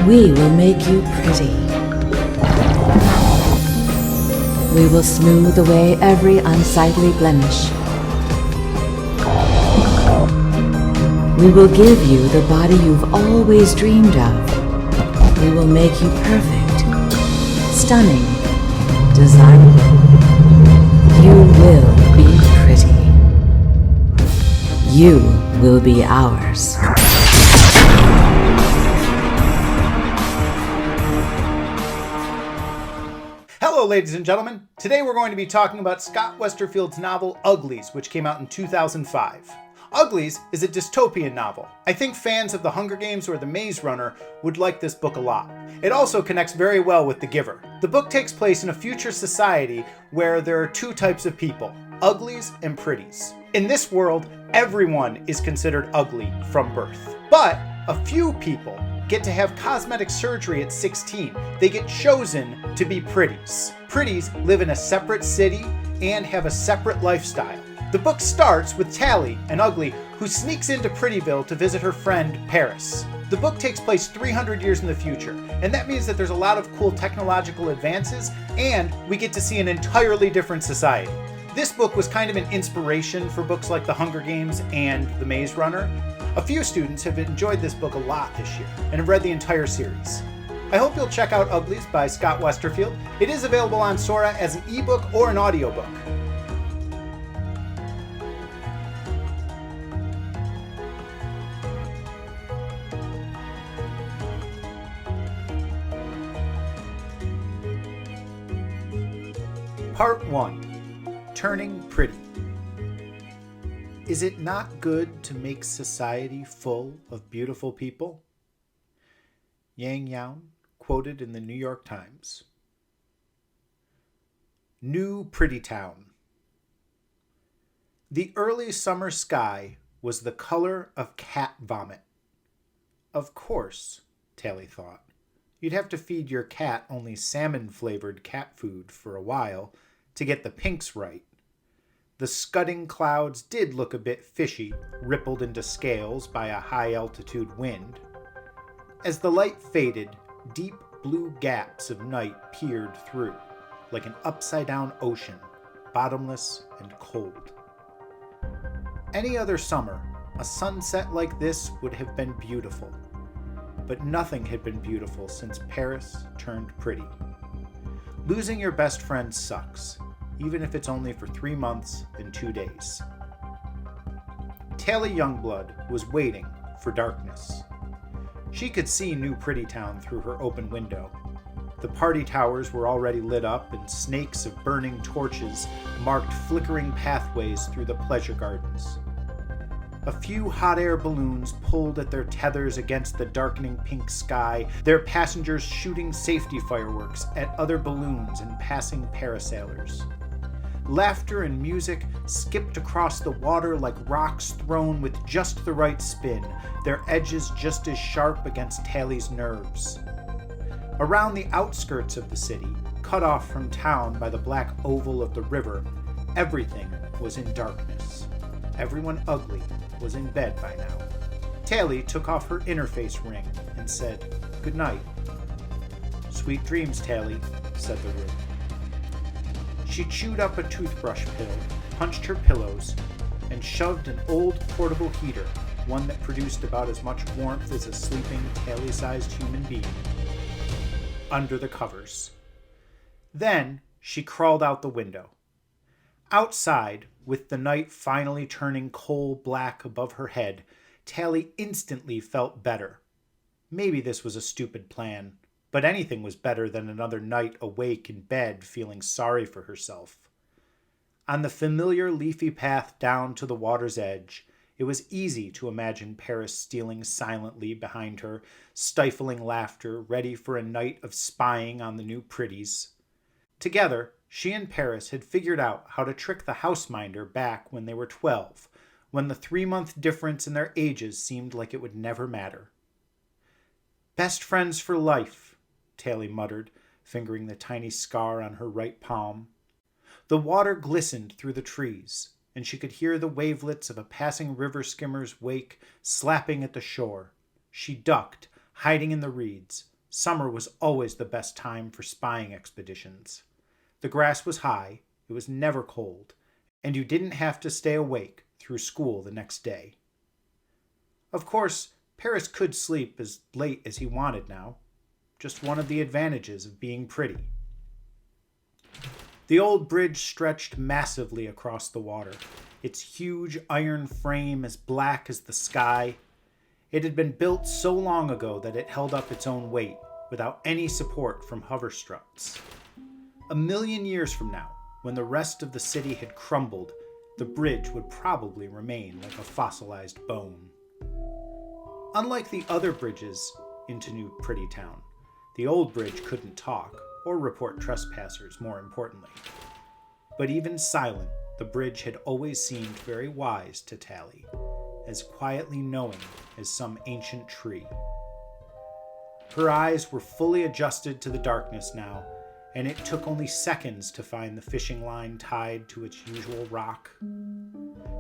We will make you pretty. We will smooth away every unsightly blemish. We will give you the body you've always dreamed of. We will make you perfect, stunning, desirable. You will be pretty. You will be ours. Hello, ladies and gentlemen. Today we're going to be talking about Scott Westerfeld's novel Uglies, which came out in 2005. Uglies is a dystopian novel. I think fans of The Hunger Games or The Maze Runner would like this book a lot. It also connects very well with The Giver. The book takes place in a future society where there are two types of people, uglies and pretties. In this world, everyone is considered ugly from birth. But a few people get to have cosmetic surgery at 16. They get chosen to be pretties. Pretties live in a separate city and have a separate lifestyle. The book starts with Tally, an ugly, who sneaks into Prettyville to visit her friend Paris. The book takes place 300 years in the future, and that means that there's a lot of cool technological advances, and we get to see an entirely different society. This book was kind of an inspiration for books like The Hunger Games and The Maze Runner. A few students have enjoyed this book a lot this year and have read the entire series. I hope you'll check out Uglies by Scott Westerfeld. It is available on Sora as an ebook or an audiobook. Part 1. Turning Pretty. Is it not good to make society full of beautiful people? Yang Yaun, quoted in the New York Times. New Pretty Town. The early summer sky was the color of cat vomit. Of course, Tally thought. You'd have to feed your cat only salmon-flavored cat food for a while to get the pinks right. The scudding clouds did look a bit fishy, rippled into scales by a high-altitude wind. As the light faded, deep blue gaps of night peered through, like an upside-down ocean, bottomless and cold. Any other summer, a sunset like this would have been beautiful. But nothing had been beautiful since Paris turned pretty. Losing your best friend sucks, even if it's only for 3 months and 2 days. Tally Youngblood was waiting for darkness. She could see New Pretty Town through her open window. The party towers were already lit up, and snakes of burning torches marked flickering pathways through the pleasure gardens. A few hot air balloons pulled at their tethers against the darkening pink sky, their passengers shooting safety fireworks at other balloons and passing parasailers. Laughter and music skipped across the water like rocks thrown with just the right spin, their edges just as sharp against Tally's nerves. Around the outskirts of the city, cut off from town by the black oval of the river, everything was in darkness. Everyone ugly was in bed by now. Tally took off her interface ring and said, "Good night." "Sweet dreams, Tally," said the room. She chewed up a toothbrush pill, punched her pillows, and shoved an old portable heater, one that produced about as much warmth as a sleeping, Tally-sized human being, under the covers. Then she crawled out the window. Outside, with the night finally turning coal black above her head, Tally instantly felt better. Maybe this was a stupid plan, but anything was better than another night awake in bed feeling sorry for herself. On the familiar leafy path down to the water's edge, it was easy to imagine Paris stealing silently behind her, stifling laughter, ready for a night of spying on the new pretties. Together, she and Paris had figured out how to trick the houseminder back when they were 12, when the 3-month difference in their ages seemed like it would never matter. "Best friends for life," Tally muttered, fingering the tiny scar on her right palm. The water glistened through the trees, and she could hear the wavelets of a passing river skimmer's wake slapping at the shore. She ducked, hiding in the reeds, Summer was always the best time for spying expeditions. The grass was high, it was never cold, and you didn't have to stay awake through school the next day. Of course, Paris could sleep as late as he wanted now, just one of the advantages of being pretty. The old bridge stretched massively across the water, its huge iron frame as black as the sky. It had been built so long ago that it held up its own weight, without any support from hover struts. 1,000,000 years from now, when the rest of the city had crumbled, the bridge would probably remain like a fossilized bone. Unlike the other bridges into New Pretty Town, the old bridge couldn't talk, or report trespassers, more importantly. But even silent, the bridge had always seemed very wise to Tally, as quietly knowing as some ancient tree. Her eyes were fully adjusted to the darkness now, and it took only seconds to find the fishing line tied to its usual rock.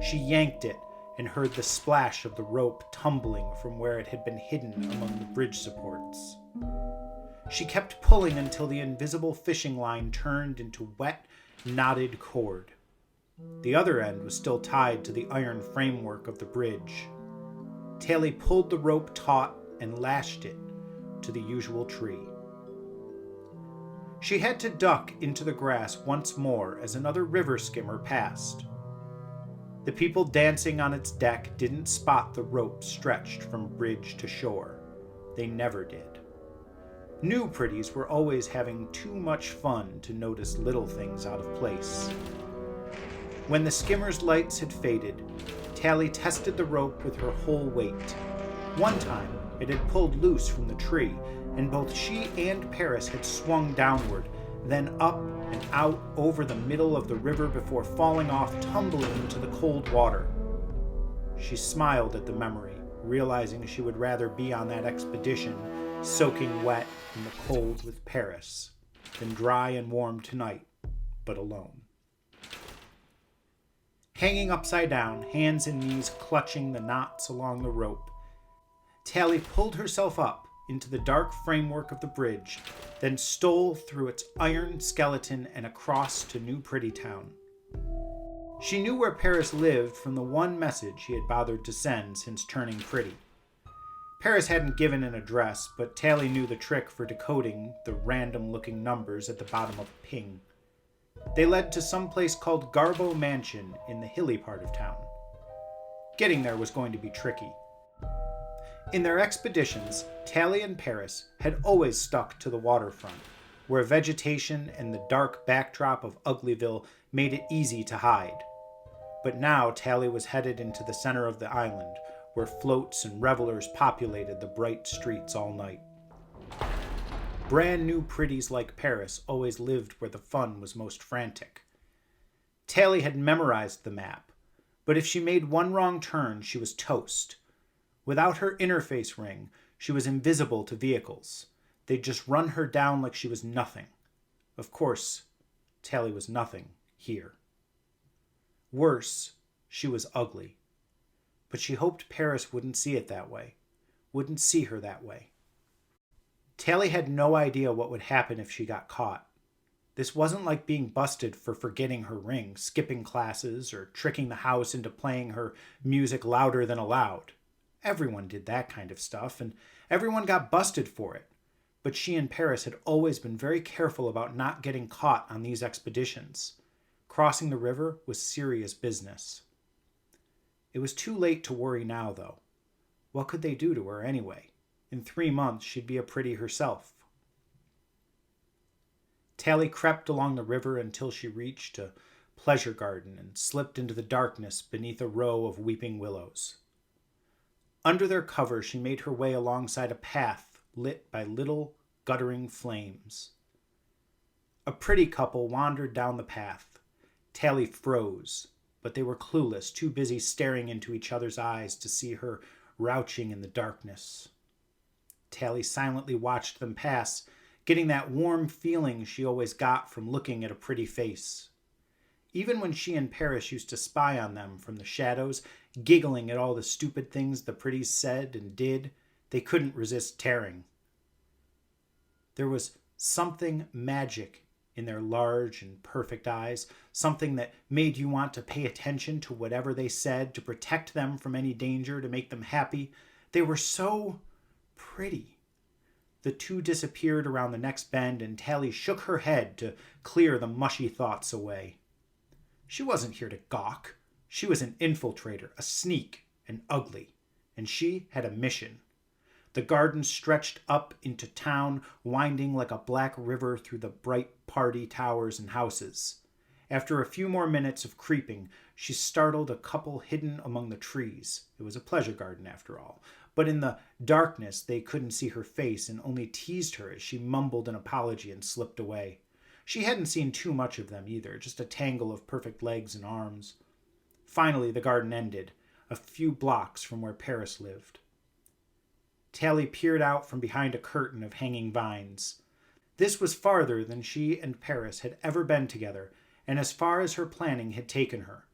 She yanked it and heard the splash of the rope tumbling from where it had been hidden among the bridge supports. She kept pulling until the invisible fishing line turned into wet, knotted cord. The other end was still tied to the iron framework of the bridge. Tally pulled the rope taut and lashed it to the usual tree. She had to duck into the grass once more as another river skimmer passed. The people dancing on its deck didn't spot the rope stretched from bridge to shore. They never did. New pretties were always having too much fun to notice little things out of place. When the skimmer's lights had faded, Tally tested the rope with her whole weight. One time, it had pulled loose from the tree, and both she and Paris had swung downward, then up and out over the middle of the river before falling off, tumbling into the cold water. She smiled at the memory, realizing she would rather be on that expedition, soaking wet in the cold with Paris, than dry and warm tonight, but alone. Hanging upside down, hands and knees clutching the knots along the rope, Tally pulled herself up into the dark framework of the bridge, then stole through its iron skeleton and across to New Pretty Town. She knew where Paris lived from the one message he had bothered to send since turning pretty. Paris hadn't given an address, but Tally knew the trick for decoding the random-looking numbers at the bottom of a ping. They led to some place called Garbo Mansion in the hilly part of town. Getting there was going to be tricky. In their expeditions, Tally and Paris had always stuck to the waterfront, where vegetation and the dark backdrop of Uglyville made it easy to hide. But now Tally was headed into the center of the island, where floats and revelers populated the bright streets all night. Brand new pretties like Paris always lived where the fun was most frantic. Tally had memorized the map, but if she made one wrong turn, she was toast. Without her interface ring, she was invisible to vehicles. They'd just run her down like she was nothing. Of course, Tally was nothing here. Worse, she was ugly. But she hoped Paris wouldn't see it that way, wouldn't see her that way. Tally had no idea what would happen if she got caught. This wasn't like being busted for forgetting her ring, skipping classes, or tricking the house into playing her music louder than allowed. Everyone did that kind of stuff, and everyone got busted for it. But she and Paris had always been very careful about not getting caught on these expeditions. Crossing the river was serious business. It was too late to worry now, though. What could they do to her anyway? In 3 months, she'd be a pretty herself. Tally crept along the river until she reached a pleasure garden and slipped into the darkness beneath a row of weeping willows. Under their cover, she made her way alongside a path lit by little, guttering flames. A pretty couple wandered down the path. Tally froze, but they were clueless, too busy staring into each other's eyes to see her crouching in the darkness. Tally silently watched them pass, getting that warm feeling she always got from looking at a pretty face. Even when she and Paris used to spy on them from the shadows, giggling at all the stupid things the pretties said and did, they couldn't resist tearing. There was something magic in their large and perfect eyes, something that made you want to pay attention to whatever they said, to protect them from any danger, to make them happy. They were so pretty. The two disappeared around the next bend, and Tally shook her head to clear the mushy thoughts away. She wasn't here to gawk. She was an infiltrator, a sneak, an ugly, and she had a mission. The garden stretched up into town, winding like a black river through the bright party towers and houses. After a few more minutes of creeping, she startled a couple hidden among the trees. It was a pleasure garden, after all. But in the darkness, they couldn't see her face and only teased her as she mumbled an apology and slipped away. She hadn't seen too much of them either, just a tangle of perfect legs and arms. Finally, the garden ended, a few blocks from where Paris lived. Tally peered out from behind a curtain of hanging vines. This was farther than she and Paris had ever been together, and as far as her planning had taken her.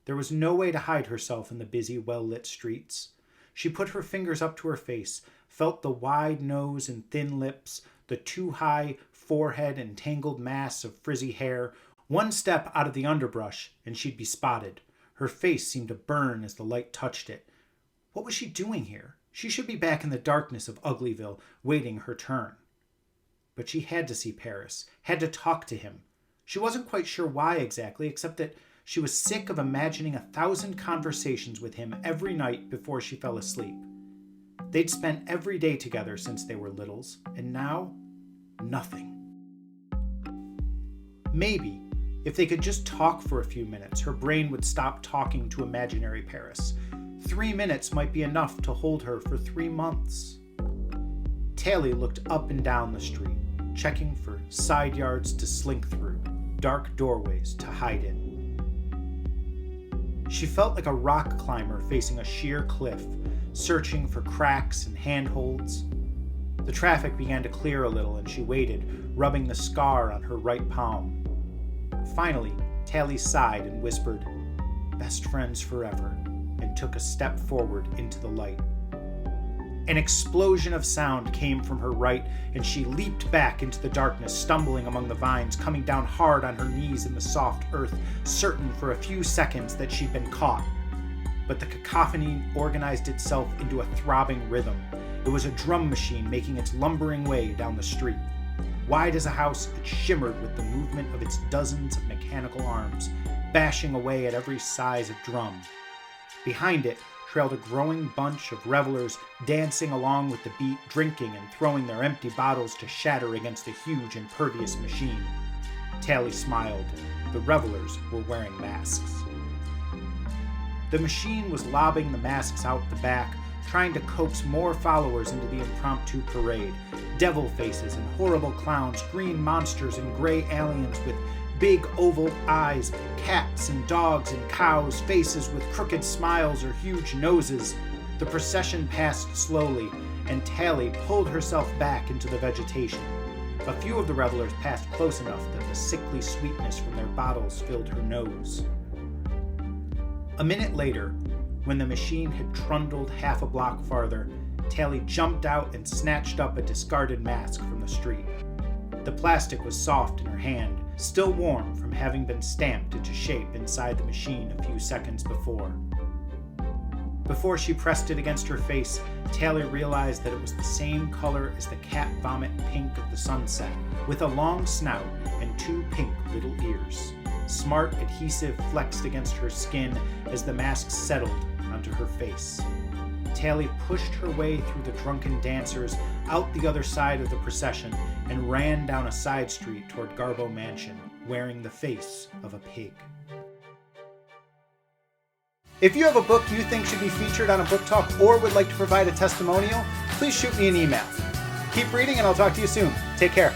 There was no way to hide herself in the busy, well-lit streets. She put her fingers up to her face, felt the wide nose and thin lips, the too high forehead and tangled mass of frizzy hair. One step out of the underbrush, and she'd be spotted. Her face seemed to burn as the light touched it. What was she doing here? She should be back in the darkness of Uglyville, waiting her turn. But she had to see Paris, had to talk to him. She wasn't quite sure why exactly, except that she was sick of imagining 1,000 conversations with him every night before she fell asleep. They'd spent every day together since they were littles, and now, nothing. Maybe, if they could just talk for a few minutes, her brain would stop talking to imaginary Paris. 3 minutes might be enough to hold her for 3 months. Tally looked up and down the street, checking for side yards to slink through, dark doorways to hide in. She felt like a rock climber facing a sheer cliff, searching for cracks and handholds. The traffic began to clear a little, and she waited, rubbing the scar on her right palm. Finally, Tally sighed and whispered, "Best friends forever," and took a step forward into the light. An explosion of sound came from her right, and she leaped back into the darkness, stumbling among the vines, coming down hard on her knees in the soft earth, certain for a few seconds that she'd been caught. But the cacophony organized itself into a throbbing rhythm. It was a drum machine making its lumbering way down the street. Wide as a house, it shimmered with the movement of its dozens of mechanical arms, bashing away at every size of drum. Behind it trailed a growing bunch of revelers, dancing along with the beat, drinking and throwing their empty bottles to shatter against the huge, impervious machine. Tally smiled. The revelers were wearing masks. The machine was lobbing the masks out the back, trying to coax more followers into the impromptu parade. Devil faces and horrible clowns, green monsters and gray aliens with big oval eyes, cats and dogs and cows, faces with crooked smiles or huge noses. The procession passed slowly, and Tally pulled herself back into the vegetation. A few of the revelers passed close enough that the sickly sweetness from their bottles filled her nose. A minute later, when the machine had trundled half a block farther, Tally jumped out and snatched up a discarded mask from the street. The plastic was soft in her hand, still warm from having been stamped into shape inside the machine a few seconds before. Before she pressed it against her face, Tally realized that it was the same color as the cat vomit pink of the sunset, with a long snout and 2 pink little ears. Smart adhesive flexed against her skin as the mask settled onto her face. Tally pushed her way through the drunken dancers, out the other side of the procession, and ran down a side street toward Garbo Mansion, wearing the face of a pig. If you have a book you think should be featured on a book talk or would like to provide a testimonial, please shoot me an email. Keep reading, and I'll talk to you soon. Take care.